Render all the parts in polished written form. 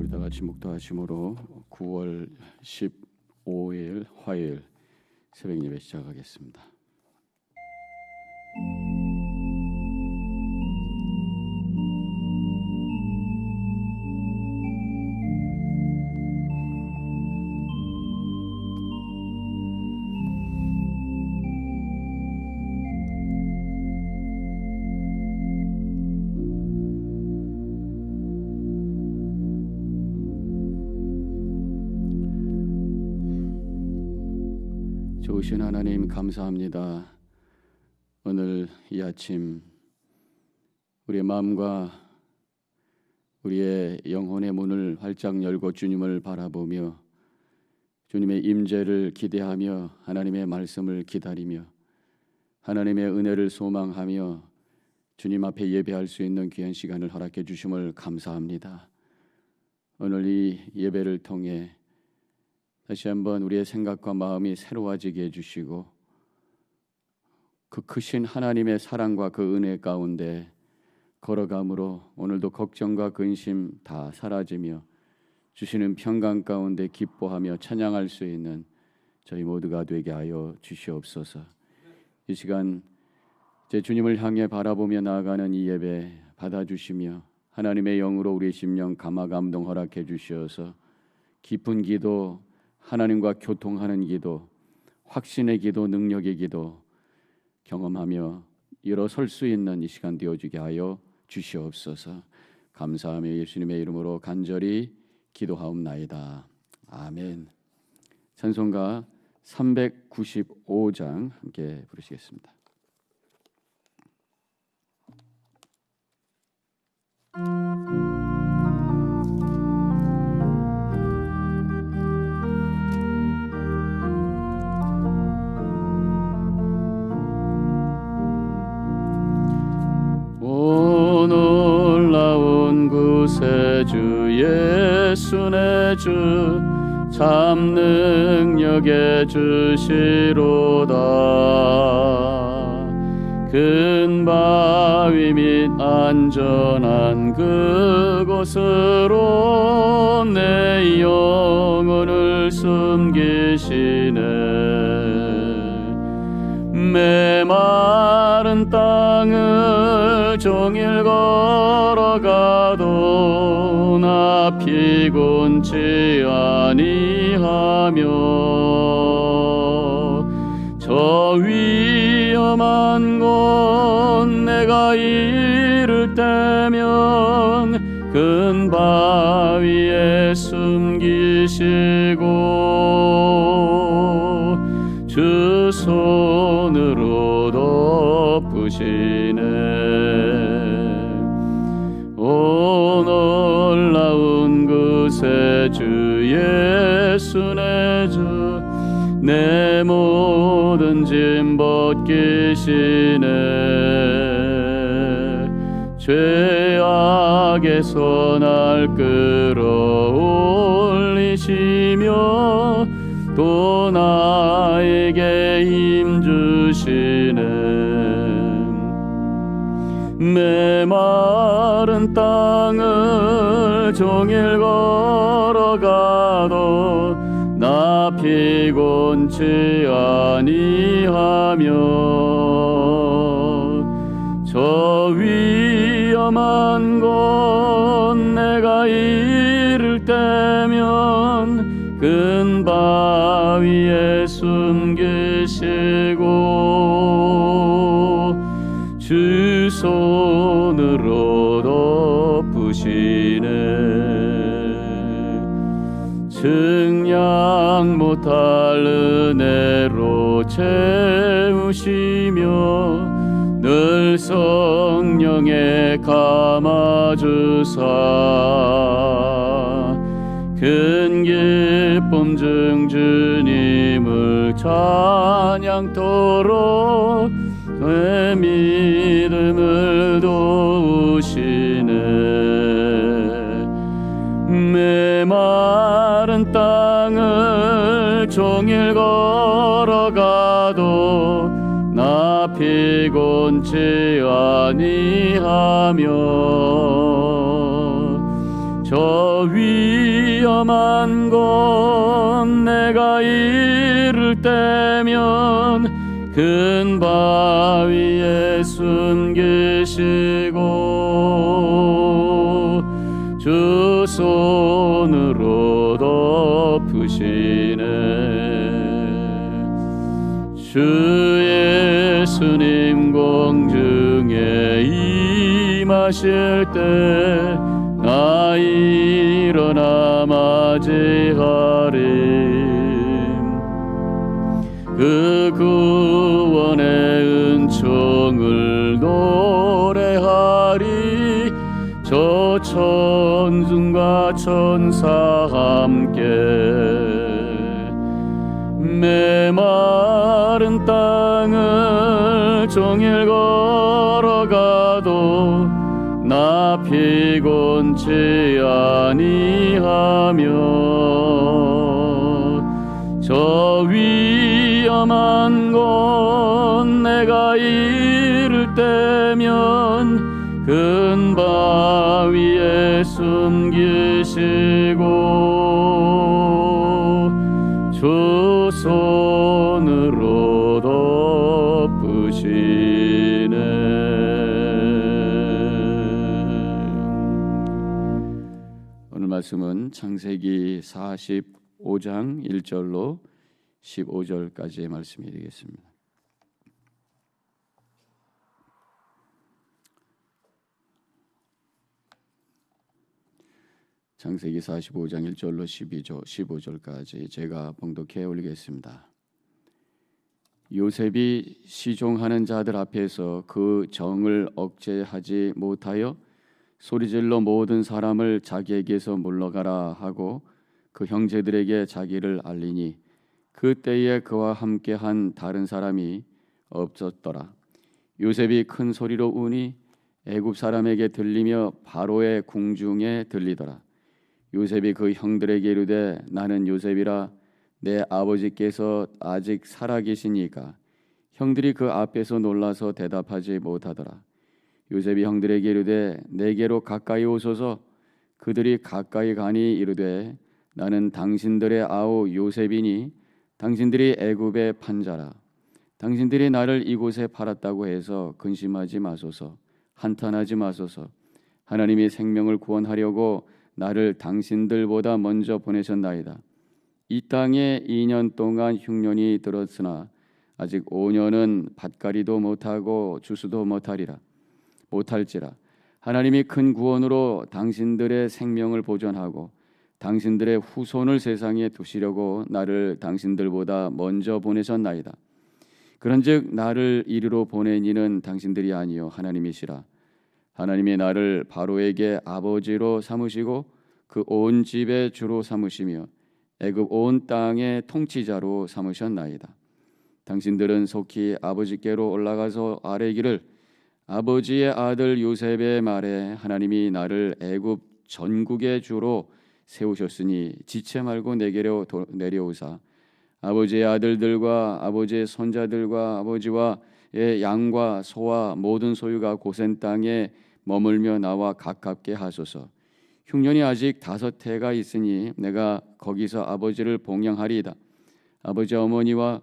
우리 다 같이 묵도하심으로 9월 15일 화요일 새벽 예배 시작하겠습니다. 좋으신 하나님 감사합니다. 오늘 이 아침 우리의 마음과 우리의 영혼의 문을 활짝 열고 주님을 바라보며 주님의 임재를 기대하며 하나님의 말씀을 기다리며 하나님의 은혜를 소망하며 주님 앞에 예배할 수 있는 귀한 시간을 허락해 주심을 감사합니다. 오늘 이 예배를 통해 다시 한번 우리의 생각과 마음이 새로워지게 해주시고 그 크신 하나님의 사랑과 그 은혜 가운데 걸어감으로 오늘도 걱정과 근심 다 사라지며 주시는 평강 가운데 기뻐하며 찬양할 수 있는 저희 모두가 되게 하여 주시옵소서. 이 시간 제 주님을 향해 바라보며 나아가는 이 예배 받아주시며 하나님의 영으로 우리의 심령 감화감동 허락해 주시어서 깊은 기도, 하나님과 교통하는 기도, 확신의 기도, 능력의 기도 경험하며 일어설 수 있는 이 시간 되어주게 하여 주시옵소서. 감사하며 예수님의 이름으로 간절히 기도하옵나이다. 아멘. 찬송가 395장 함께 부르시겠습니다. 주 예수 내 주 참 능력의 주시로다. 큰 바위 및 안전한 그곳으로 내 영혼을 숨기시네. 메마른 땅을 종일 걸어가도 나 피곤치 아니하며 저 위험한 곳 내가 이를 때면 큰 바위에 숨기시고 주 손으로 덮으시네. 오 놀라운 그새 주 예수 내 주 내 모든 짐 벗기시네. 죄악에서 날 끌어올리시며 또 나에게 힘 주시네. 메마른 땅을 종일 걸어가도 나 피곤치 아니하며 저 위험한 곳 내가 이를 때면 큰 바위에 숨기시고 주 손으로 덮으시네. 증량 못할 은혜로 채우시며 늘 성령에 감아주사 큰 기쁨 중 주님을 찬양토록 내 믿음을 도우시네. 메마른 땅을 종일 걸어가도 나 피곤치 아니하며 저 위험한 곳 내가 이를 때면 큰 바위에 숨기시고 주 손으로 덮으시네. 주 예수님 공중에 임하실 때 나 일어나 맞이하리. 그 구원의 은총을 노래하리. 저 천중과 천사 함께 메마른 땅을 종일 걸어가도 나 피곤치 아니하며 저 위험한 곳 내가 이를 때면 큰 바위에 숨기시고 주 손으로 덮으시네. 오늘 말씀은 창세기 45장 1절로 15절까지의 말씀이 되겠습니다. 창세기 45장 1절로 15절까지 제가 봉독해 올리겠습니다. 요셉이 시종하는 자들 앞에서 그 정을 억제하지 못하여 소리질러 모든 사람을 자기에게서 물러가라 하고 그 형제들에게 자기를 알리니 그때에 그와 함께한 다른 사람이 없었더라. 요셉이 큰 소리로 우니 애굽 사람에게 들리며 바로의 궁중에 들리더라. 요셉이 그 형들에게 이르되 나는 요셉이라. 내 아버지께서 아직 살아계시니까. 형들이 그 앞에서 놀라서 대답하지 못하더라. 요셉이 형들에게 이르되 내게로 가까이 오소서. 그들이 가까이 가니 이르되 나는 당신들의 아우 요셉이니 당신들이 애굽의 판자라. 당신들이 나를 이곳에 팔았다고 해서 근심하지 마소서. 한탄하지 마소서. 하나님이 생명을 구원하려고 나를 당신들보다 먼저 보내셨나이다. 이 땅에 2년 동안 흉년이 들었으나 아직 5년은 밭갈이도 못하고 주수도 못할지라. 하나님이 큰 구원으로 당신들의 생명을 보존하고 당신들의 후손을 세상에 두시려고 나를 당신들보다 먼저 보내셨나이다. 그런즉 나를 이리로 보낸 이는 당신들이 아니요 하나님이시라. 하나님이 나를 바로에게 아버지로 삼으시고 그 온 집의 주로 삼으시며 애굽 온 땅의 통치자로 삼으셨나이다. 당신들은 속히 아버지께로 올라가서 아뢰기를 아버지의 아들 요셉의 말에 하나님이 나를 애굽 전국의 주로 세우셨으니 지체 말고 내게로 내려오사 아버지의 아들들과 아버지의 손자들과 아버지와 양과 소와 모든 소유가 고센 땅에 머물며 나와 가깝게 하소서. 흉년이 아직 5해가 있으니 내가 거기서 아버지를 봉양하리이다. 아버지와 어머니와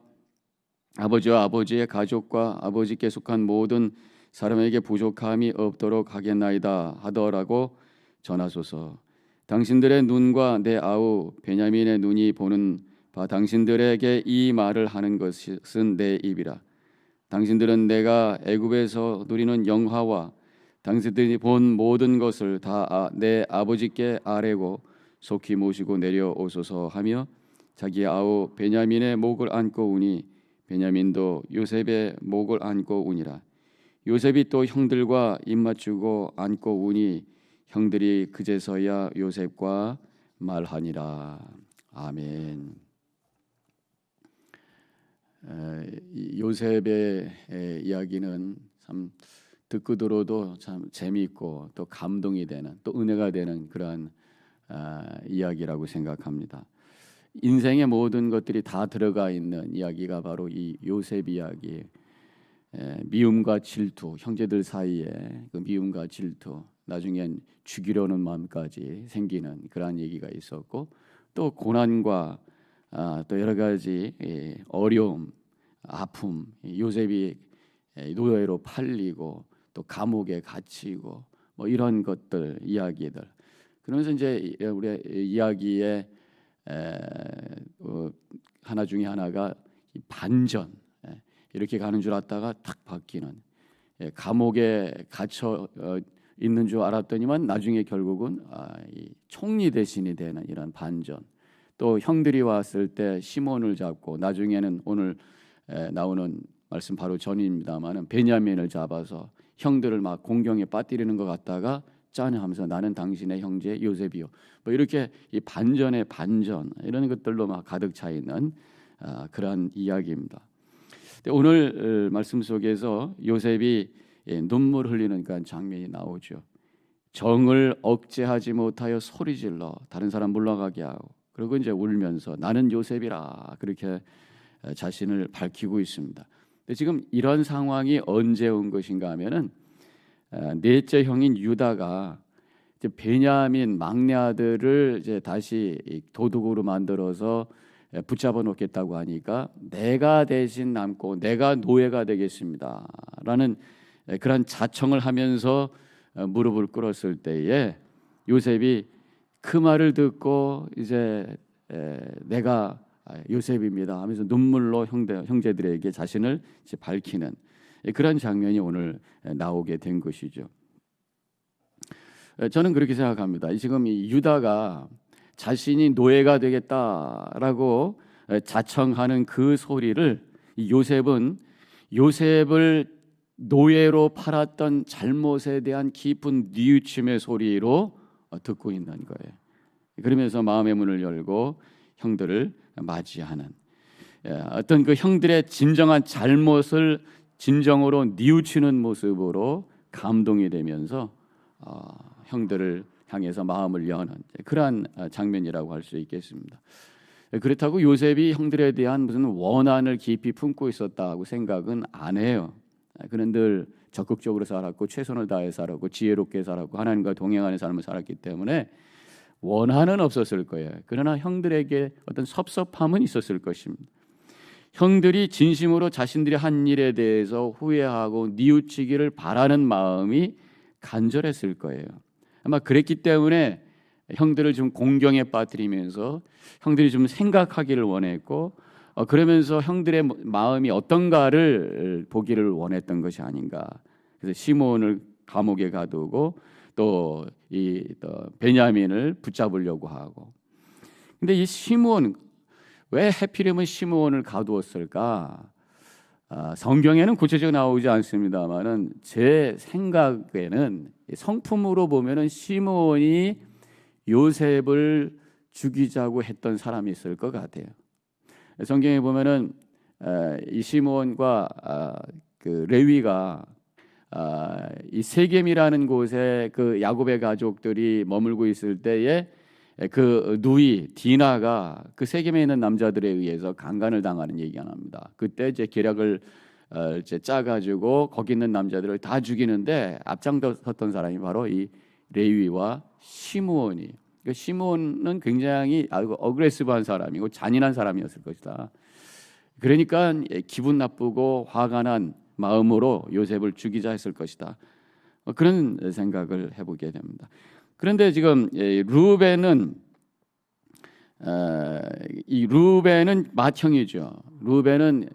아버지와 아버지의 가족과 아버지께 속한 모든 사람에게 부족함이 없도록 하겠나이다 하더라고 전하소서. 당신들의 눈과 내 아우 베냐민의 눈이 보는 바 당신들에게 이 말을 하는 것은 내 입이라. 당신들은 내가 애굽에서 누리는 영화와 당신들이 본 모든 것을 다 내 아버지께 아뢰고 속히 모시고 내려오소서 하며 자기 아우 베냐민의 목을 안고 우니 베냐민도 요셉의 목을 안고 우니라. 요셉이 또 형들과 입맞추고 안고 우니 형들이 그제서야 요셉과 말하니라. 아멘. 요셉의 이야기는 참 듣고 들어도 참 재미있고 또 감동이 되는 또 은혜가 되는 그런 이야기라고 생각합니다. 인생의 모든 것들이 다 들어가 있는 이야기가 바로 이 요셉 이야기. 미움과 질투, 형제들 사이에 그 미움과 질투, 나중엔 죽이려는 마음까지 생기는 그러한 얘기가 있었고, 또 고난과 또 여러 가지 어려움, 아픔, 요셉이 노예로 팔리고 또 감옥에 갇히고 뭐 이런 것들 이야기들. 그러면서 이제 우리 이야기의 하나 중에 하나가 반전, 이렇게 가는 줄 알았다가 탁 바뀌는, 감옥에 갇혀 있는 줄 알았더니만 나중에 결국은 이 총리 대신이 되는 이런 반전. 또 형들이 왔을 때 시몬을 잡고, 나중에는 오늘 나오는 말씀 바로 전입니다만은 베냐민을 잡아서 형들을 막 공경에 빠뜨리는 것 같다가 짠하면서 나는 당신의 형제 요셉이요, 뭐 이렇게 이 반전의 반전, 이런 것들로 막 가득 차 있는 그러한 이야기입니다. 오늘 말씀 속에서 요셉이 눈물 흘리는 그런 장면이 나오죠. 정을 억제하지 못하여 소리질러 다른 사람 물러가게 하고, 그리고 이제 울면서 나는 요셉이라 그렇게 자신을 밝히고 있습니다. 근데 지금 이런 상황이 언제 온 것인가 하면은 넷째 형인 유다가 이제 베냐민 막내 아들을 이제 다시 도둑으로 만들어서 붙잡아 놓겠다고 하니까 내가 대신 남고 내가 노예가 되겠습니다라는 그런 자청을 하면서 무릎을 꿇었을 때에 요셉이 그 말을 듣고 이제 내가 요셉입니다 하면서 눈물로 형제들에게 자신을 이제 밝히는 그런 장면이 오늘 나오게 된 것이죠. 저는 그렇게 생각합니다. 지금 이 유다가 자신이 노예가 되겠다라고 자청하는 그 소리를 요셉은 요셉을 노예로 팔았던 잘못에 대한 깊은 뉘우침의 소리로 듣고 있는 거예요. 그러면서 마음의 문을 열고 형들을 맞이하는, 어떤 그 형들의 진정한 잘못을 진정으로 뉘우치는 모습으로 감동이 되면서 형들을 향해서 마음을 여는 그러한 장면이라고 할 수 있겠습니다. 그렇다고 요셉이 형들에 대한 무슨 원한을 깊이 품고 있었다고 생각은 안 해요. 그는 늘 적극적으로 살았고 최선을 다해 살았고 지혜롭게 살았고 하나님과 동행하는 삶을 살았기 때문에 원한은 없었을 거예요. 그러나 형들에게 어떤 섭섭함은 있었을 것입니다. 형들이 진심으로 자신들이 한 일에 대해서 후회하고 뉘우치기를 바라는 마음이 간절했을 거예요. 아마 그랬기 때문에 형들을 좀 공경에 빠뜨리면서 형들이 좀 생각하기를 원했고, 그러면서 형들의 마음이 어떤가를 보기를 원했던 것이 아닌가. 그래서 시몬을 감옥에 가두고 또 이 베냐민을 붙잡으려고 하고. 근데 이 시몬, 왜 해필이면 시몬을 가두었을까? 성경에는 구체적으로 나오지 않습니다만은 제 생각에는 성품으로 보면은 시몬이 요셉을 죽이자고 했던 사람이 있을 것 같아요. 성경에 보면은 이 시몬과 그 레위가 이 세겜이라는 곳에 그 야곱의 가족들이 머물고 있을 때에 그 누이 디나가 그 세겜에 있는 남자들에 의해서 강간을 당하는 얘기가 납니다. 그때 이제 계략을 이제 짜가지고 거기 있는 남자들을 다 죽이는데 앞장섰던 사람이 바로 이 레위와 시므온이. 그러니까 시므온은 굉장히 어그레시브한 사람이고 잔인한 사람이었을 것이다. 그러니까 기분 나쁘고 화가 난 마음으로 요셉을 죽이자 했을 것이다. 그런 생각을 해보게 됩니다. 그런데 지금 루벤은 맏형이죠. 루벤은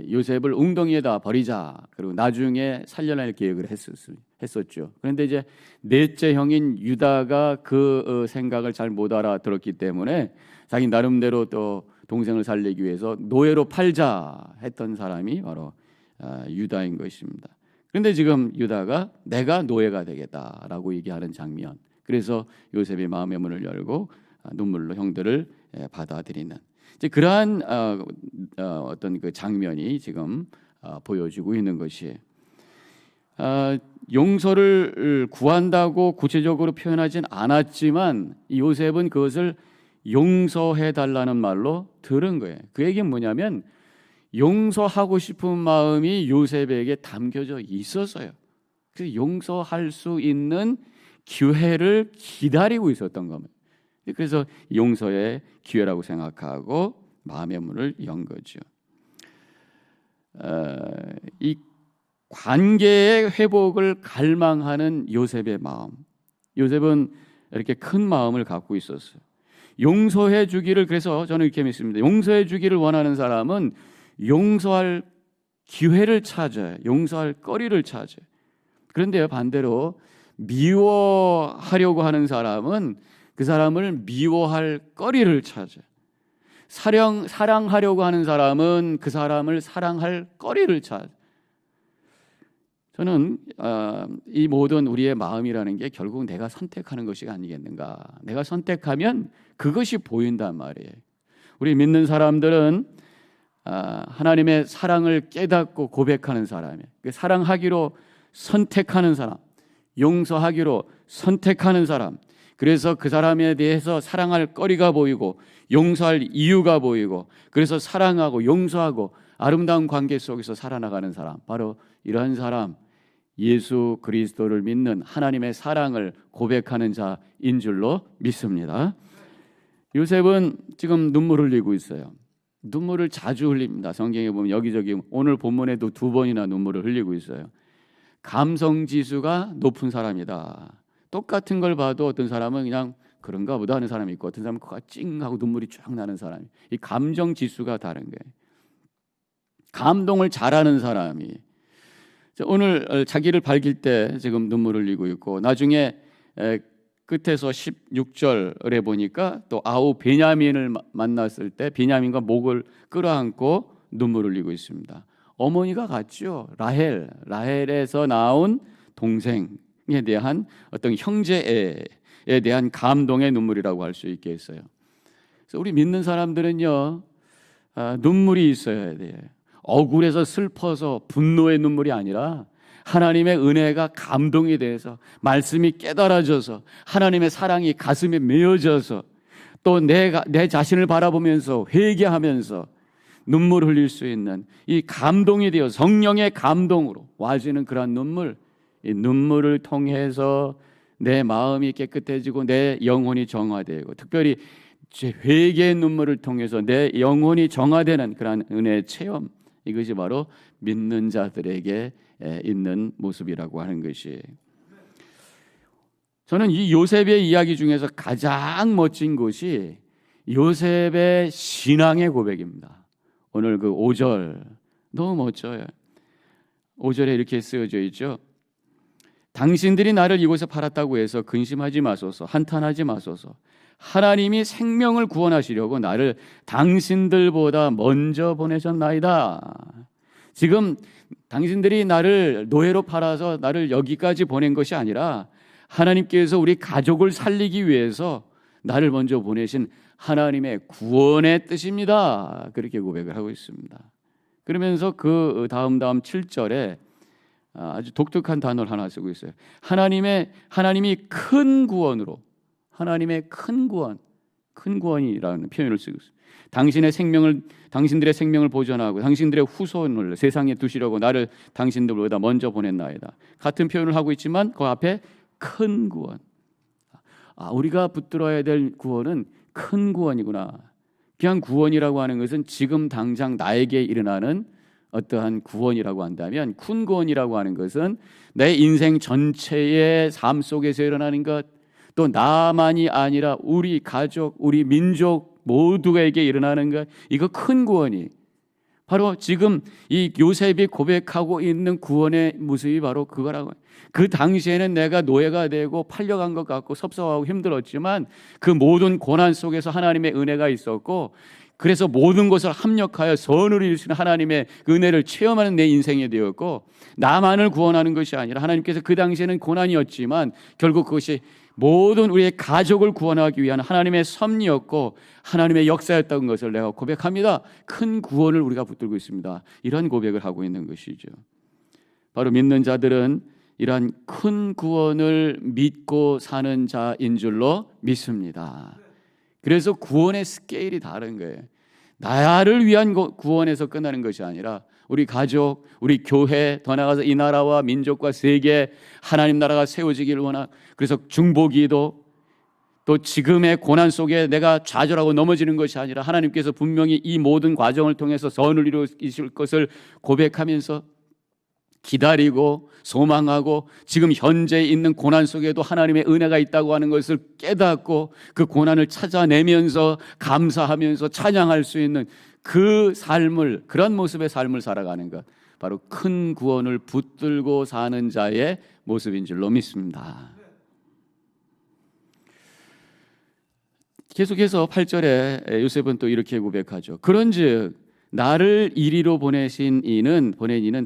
요셉을 웅덩이에다 버리자, 그리고 나중에 살려낼 계획을 했었죠. 그런데 이제 넷째 형인 유다가 그 생각을 잘 못 알아들었기 때문에 자기 나름대로 또 동생을 살리기 위해서 노예로 팔자 했던 사람이 바로 유다인 것입니다. 그런데 지금 유다가 내가 노예가 되겠다라고 얘기하는 장면. 그래서 요셉이 마음의 문을 열고 눈물로 형들을 받아들이는 이제 그러한 어떤 그 장면이 지금 보여지고 있는 것이에요. 용서를 구한다고 구체적으로 표현하진 않았지만 요셉은 그것을 용서해 달라는 말로 들은 거예요. 그 얘기는 뭐냐면 용서하고 싶은 마음이 요셉에게 담겨져 있었어요. 그래서 용서할 수 있는 기회를 기다리고 있었던 겁니다. 그래서 용서의 기회라고 생각하고 마음의 문을 연 거죠. 이 관계의 회복을 갈망하는 요셉의 마음. 요셉은 이렇게 큰 마음을 갖고 있었어요. 용서해 주기를, 그래서 저는 이렇게 믿습니다. 용서해 주기를 원하는 사람은 용서할 기회를 찾아요. 용서할 거리를 찾아요. 그런데 반대로 미워하려고 하는 사람은 그 사람을 미워할 거리를 찾아요. 사랑하려고 하는 사람은 그 사람을 사랑할 거리를 찾아요. 저는 이 모든 우리의 마음이라는 게 결국 내가 선택하는 것이 아니겠는가. 내가 선택하면 그것이 보인단 말이에요. 우리 믿는 사람들은 하나님의 사랑을 깨닫고 고백하는 사람이에요. 사랑하기로 선택하는 사람, 용서하기로 선택하는 사람, 그래서 그 사람에 대해서 사랑할 거리가 보이고 용서할 이유가 보이고, 그래서 사랑하고 용서하고 아름다운 관계 속에서 살아나가는 사람, 바로 이러한 사람, 예수 그리스도를 믿는 하나님의 사랑을 고백하는 자인 줄로 믿습니다. 요셉은 지금 눈물을 흘리고 있어요. 눈물을 자주 흘립니다. 성경에 보면 여기저기, 오늘 본문에도 2번이나 눈물을 흘리고 있어요. 감성 지수가 높은 사람이다. 똑같은 걸 봐도 어떤 사람은 그냥 그런가 보다 하는 사람이 있고, 어떤 사람은 코가 찡 하고 눈물이 쫙 나는 사람이, 이 감정 지수가 다른 거예요. 감동을 잘하는 사람이 오늘 자기를 밝힐 때 지금 눈물을 흘리고 있고, 나중에 끝에서 16절에 보니까 또 아우 베냐민을 만났을 때 베냐민과 목을 끌어안고 눈물을 흘리고 있습니다. 어머니가 같죠. 라헬에서 나온 동생에 대한 어떤 형제에 대한 감동의 눈물이라고 할 수 있겠어요. 그래서 우리 믿는 사람들은요, 눈물이 있어야 돼요. 억울해서 슬퍼서 분노의 눈물이 아니라 하나님의 은혜가 감동이 돼서, 말씀이 깨달아져서, 하나님의 사랑이 가슴에 메어져서, 또 내 자신을 바라보면서 회개하면서 눈물 흘릴 수 있는 이 감동이 되어 성령의 감동으로 와지는 그러한 눈물, 이 눈물을 통해서 내 마음이 깨끗해지고 내 영혼이 정화되고, 특별히 회개의 눈물을 통해서 내 영혼이 정화되는 그러한 은혜의 체험, 이것이 바로 믿는 자들에게 있는 모습이라고 하는 것이, 저는 이 요셉의 이야기 중에서 가장 멋진 것이 요셉의 신앙의 고백입니다. 오늘 그 5절 너무 멋져요. 5절에 이렇게 쓰여져 있죠. 당신들이 나를 이곳에 팔았다고 해서 근심하지 마소서, 한탄하지 마소서. 하나님이 생명을 구원하시려고 나를 당신들보다 먼저 보내셨나이다. 지금 당신들이 나를 노예로 팔아서 나를 여기까지 보낸 것이 아니라 하나님께서 우리 가족을 살리기 위해서 나를 먼저 보내신 하나님의 구원의 뜻입니다. 그렇게 고백을 하고 있습니다. 그러면서 그 다음 7절에 아주 독특한 단어를 하나 쓰고 있어요. 하나님이 큰 구원으로, 하나님의 큰 구원이라는 표현을 쓰고 있어요. 당신들의 생명을 보존하고 당신들의 후손을 세상에 두시려고 나를 당신들보다 먼저 보냈나이다. 같은 표현을 하고 있지만 그 앞에 큰 구원. 우리가 붙들어야 될 구원은 큰 구원이구나. 그냥 구원이라고 하는 것은 지금 당장 나에게 일어나는 어떠한 구원이라고 한다면, 큰 구원이라고 하는 것은 내 인생 전체의 삶 속에서 일어나는 것, 또 나만이 아니라 우리 가족, 우리 민족 모두에게 일어나는 것, 이거 큰 구원이 바로 지금 이 요셉이 고백하고 있는 구원의 모습이 바로 그거라고. 그 당시에는 내가 노예가 되고 팔려간 것 같고 섭섭하고 힘들었지만 그 모든 고난 속에서 하나님의 은혜가 있었고, 그래서 모든 것을 합력하여 선을 이루시는 하나님의 은혜를 체험하는 내 인생이 되었고, 나만을 구원하는 것이 아니라 하나님께서 그 당시에는 고난이었지만 결국 그것이 모든 우리의 가족을 구원하기 위한 하나님의 섭리였고 하나님의 역사였던 것을 내가 고백합니다. 큰 구원을 우리가 붙들고 있습니다. 이런 고백을 하고 있는 것이죠. 바로 믿는 자들은 이러한 큰 구원을 믿고 사는 자인 줄로 믿습니다. 그래서 구원의 스케일이 다른 거예요. 나를 위한 구원에서 끝나는 것이 아니라 우리 가족, 우리 교회, 더 나아가서 이 나라와 민족과 세계 하나님 나라가 세워지기를 원하고, 그래서 중보기도 또 지금의 고난 속에 내가 좌절하고 넘어지는 것이 아니라 하나님께서 분명히 이 모든 과정을 통해서 선을 이루실 것을 고백하면서 기다리고 소망하고, 지금 현재 있는 고난 속에도 하나님의 은혜가 있다고 하는 것을 깨닫고 그 고난을 찾아내면서 감사하면서 찬양할 수 있는 그 삶을, 그런 모습의 삶을 살아가는 것, 바로 큰 구원을 붙들고 사는 자의 모습인 줄로 믿습니다. 계속해서 8절에 요셉은 또 이렇게 고백하죠. 그런즉 나를 이리로 보내신 이는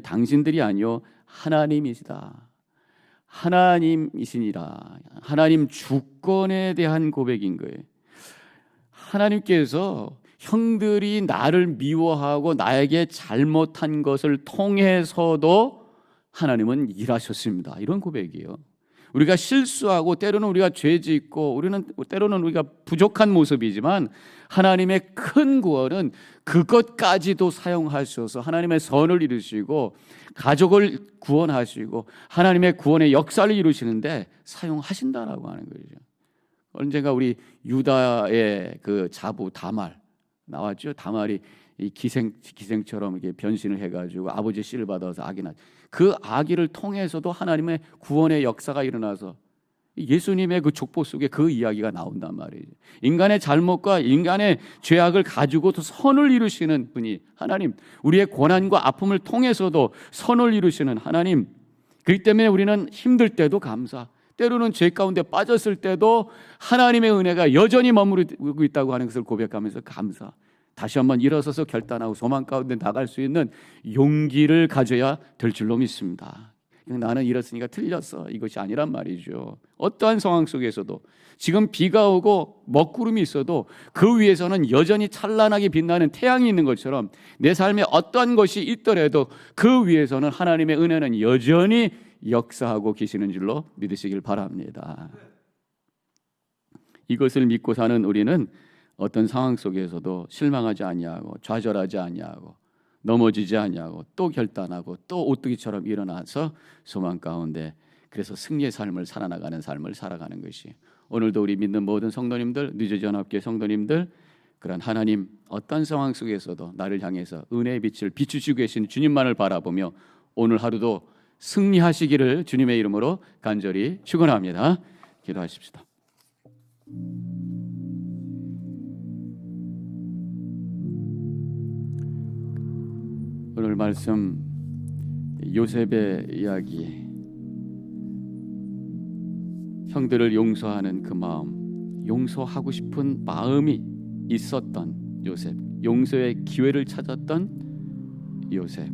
당신들이 아니요 하나님이시다. 하나님이시니라. 하나님 주권에 대한 고백인 거예요. 하나님께서 형들이 나를 미워하고 나에게 잘못한 것을 통해서도 하나님은 일하셨습니다. 이런 고백이에요. 우리가 실수하고 때로는 우리가 죄 짓고 때로는 우리가 부족한 모습이지만 하나님의 큰 구원은 그것까지도 사용하셔서 하나님의 선을 이루시고 가족을 구원하시고 하나님의 구원의 역사를 이루시는데 사용하신다라고 하는 거죠. 언젠가 우리 유다의 그 자부 다말 나왔죠. 다말이 이 기생처럼 이렇게 변신을 해가지고 아버지 씨를 받아서 아기 낳. 그 아기를 통해서도 하나님의 구원의 역사가 일어나서 예수님의 그 족보 속에 그 이야기가 나온단 말이에요. 인간의 잘못과 인간의 죄악을 가지고도 선을 이루시는 분이 하나님, 우리의 고난과 아픔을 통해서도 선을 이루시는 하나님. 그렇기 때문에 우리는 힘들 때도 감사, 때로는 죄 가운데 빠졌을 때도 하나님의 은혜가 여전히 머무르고 있다고 하는 것을 고백하면서 감사, 다시 한번 일어서서 결단하고 소망 가운데 나갈 수 있는 용기를 가져야 될 줄로 믿습니다. 나는 이렇으니까 틀렸어, 이것이 아니란 말이죠. 어떠한 상황 속에서도 지금 비가 오고 먹구름이 있어도 그 위에서는 여전히 찬란하게 빛나는 태양이 있는 것처럼 내 삶에 어떠한 것이 있더라도 그 위에서는 하나님의 은혜는 여전히 역사하고 계시는 줄로 믿으시길 바랍니다. 이것을 믿고 사는 우리는 어떤 상황 속에서도 실망하지 아니하고 좌절하지 아니하고 넘어지지 아니하고 또 결단하고 또 오뚜기처럼 일어나서 소망 가운데, 그래서 승리의 삶을 살아나가는 삶을 살아가는 것이, 오늘도 우리 믿는 모든 성도님들, 뉴저지 연합교회 성도님들, 그런 하나님 어떤 상황 속에서도 나를 향해서 은혜의 빛을 비추시고 계신 주님만을 바라보며 오늘 하루도 승리하시기를 주님의 이름으로 간절히 축원합니다. 기도하십시다. 오늘 말씀 요셉의 이야기, 형들을 용서하는 그 마음, 용서하고 싶은 마음이 있었던 요셉, 용서의 기회를 찾았던 요셉,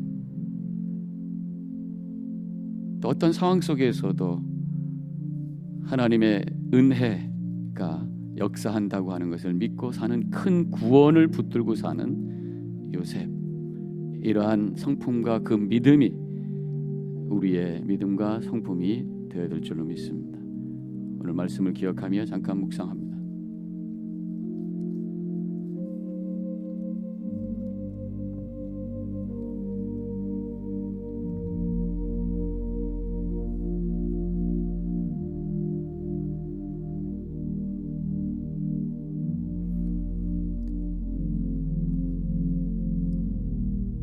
또 어떤 상황 속에서도 하나님의 은혜가 역사한다고 하는 것을 믿고 사는, 큰 구원을 붙들고 사는 요셉, 이러한 성품과 그 믿음이 우리의 믿음과 성품이 되어야 될 줄로 믿습니다. 오늘 말씀을 기억하며 잠깐 묵상합니다.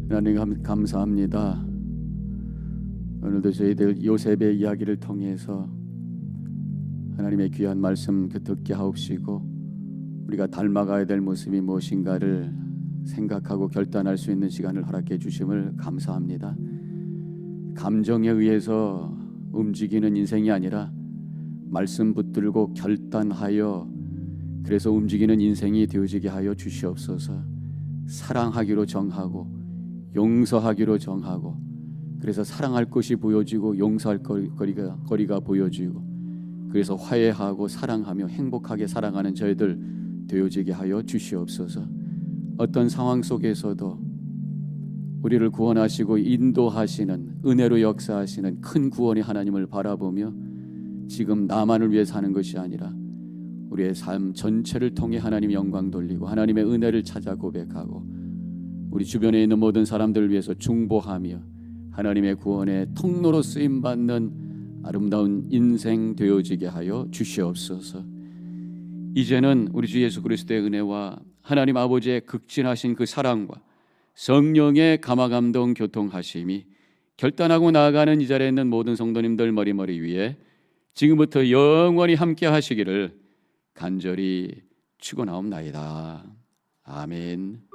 하나님 감사합니다. 오늘도 저희들 요셉의 이야기를 통해서 하나님의 귀한 말씀 듣게 하옵시고, 우리가 닮아가야 될 모습이 무엇인가를 생각하고 결단할 수 있는 시간을 허락해 주심을 감사합니다. 감정에 의해서 움직이는 인생이 아니라 말씀 붙들고 결단하여 그래서 움직이는 인생이 되어지게 하여 주시옵소서. 사랑하기로 정하고 용서하기로 정하고, 그래서 사랑할 것이 보여지고 용서할 거리가 보여지고, 그래서 화해하고 사랑하며 행복하게 살아가는 저희들 되어지게 하여 주시옵소서. 어떤 상황 속에서도 우리를 구원하시고 인도하시는, 은혜로 역사하시는 큰 구원의 하나님을 바라보며 지금 나만을 위해 사는 것이 아니라 우리의 삶 전체를 통해 하나님 영광 돌리고 하나님의 은혜를 찾아 고백하고 우리 주변에 있는 모든 사람들을 위해서 중보하며 하나님의 구원의 통로로 쓰임 받는 아름다운 인생 되어지게 하여 주시옵소서. 이제는 우리 주 예수 그리스도의 은혜와 하나님 아버지의 극진하신 그 사랑과 성령의 감화감동 교통하심이 결단하고 나아가는 이 자리에 있는 모든 성도님들 머리머리 위에 지금부터 영원히 함께 하시기를 간절히 축원하옵나이다. 아멘.